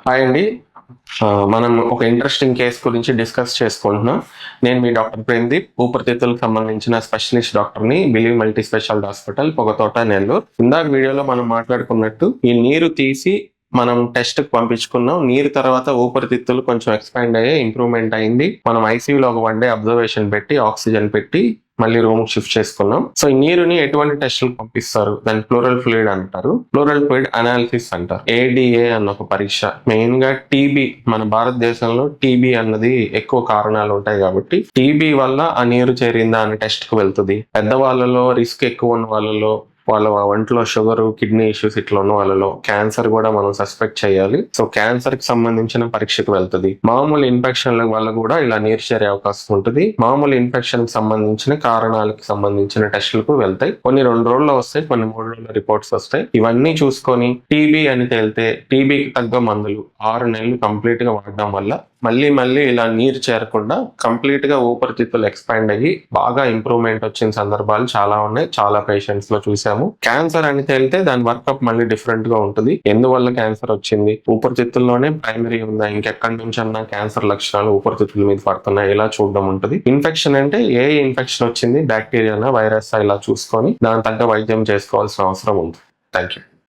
Hi అండి. మనం ఒక ఇంట్రెస్టింగ్ కేస్ గురించి డిస్కస్ చేసుకుంటున్నాం. నేను మీ డాక్టర్ ప్రేమ్దీప్, ఊపిరితిత్తులకు సంబంధించిన స్పెషలిస్ట్ డాక్టర్ని, believe multi speciality hospital, Pogathota, Nellore. ఇందాక వీడియోలో మనం మాట్లాడుకున్నట్టు ఈ నీరు తీసి మనం టెస్ట్ కి పంపించుకున్నాం. నీరు తర్వాత ఊపిరితిత్తులు కొంచెం ఎక్స్పాండ్ అయ్యి ఇంప్రూవ్మెంట్ అయింది. మనం ఐసీయూలో ఒక 1 డే అబ్జర్వేషన్ పెట్టి ఆక్సిజన్ పెట్టి మళ్ళీ రూమ్ షిఫ్ట్ చేసుకున్నాం. సో ఈ నీరుని ఎటువంటి టెస్టులు పంపిస్తారు? దాన్ని ప్లూరల్ ఫ్లూయిడ్ అంటారు. ప్లూరల్ ఫ్లూయిడ్ అనాలిసిస్ అంటారు. ADA అన్న ఒక పరీక్ష. మెయిన్ గా టీబీ, మన భారతదేశంలో టీబీ అన్నది ఎక్కువ కారణాలు ఉంటాయి కాబట్టి టీబీ వల్ల ఆ నీరు చేరిందా అనే టెస్ట్ కు వెళ్తుంది. పెద్దవాళ్ళలో రిస్క్ ఎక్కువ ఉన్న వాళ్ళలో, వాళ్ళ ఒంట్లో షుగర్, కిడ్నీ ఇష్యూస్ ఇట్లా ఉన్న వాళ్ళలో క్యాన్సర్ కూడా మనం సస్పెక్ట్ చేయాలి. సో క్యాన్సర్ కి సంబంధించిన పరీక్షకు వెళ్తుంది. మామూలు ఇన్ఫెక్షన్ల వల్ల కూడా ఇలా నీరు చేరే అవకాశం ఉంటుంది. మామూలు ఇన్ఫెక్షన్ కి సంబంధించిన కారణాలకు సంబంధించిన టెస్టులకు వెళ్తాయి. కొన్ని 2 రోజుల్లో వస్తాయి, కొన్ని 3 రోజుల రిపోర్ట్స్ వస్తాయి. ఇవన్నీ చూసుకొని టీబీ అని తేలితే టీబీకి తగ్గ మందులు 6 నెలలు కంప్లీట్ గా వాడడం వల్ల మళ్ళీ ఇలా నీరు చేరకుండా కంప్లీట్ గా ఊపిరితిత్తులు ఎక్స్పాండ్ అయ్యి బాగా ఇంప్రూవ్మెంట్ వచ్చిన సందర్భాలు చాలా ఉన్నాయి. చాలా పేషెంట్స్ లో చూసాము. క్యాన్సర్ అని తేలితే దాని వర్కప్ మళ్ళీ డిఫరెంట్ గా ఉంటుంది. ఎందువల్ల క్యాన్సర్ వచ్చింది, ఊపిరితిత్తుల్లోనే ప్రైమరీ ఉందా, ఇంకెక్కడి నుంచి అన్నా క్యాన్సర్ లక్షణాలు ఊపిరితిత్తుల మీద పడుతున్నాయి, ఇలా చూడడం ఉంటుంది. ఇన్ఫెక్షన్ అంటే ఏ ఇన్ఫెక్షన్ వచ్చింది, బ్యాక్టీరియానా వైరస్ ఇలా చూసుకొని దాని తగ్గ వైద్యం చేసుకోవాల్సిన అవసరం ఉంది. Thank you.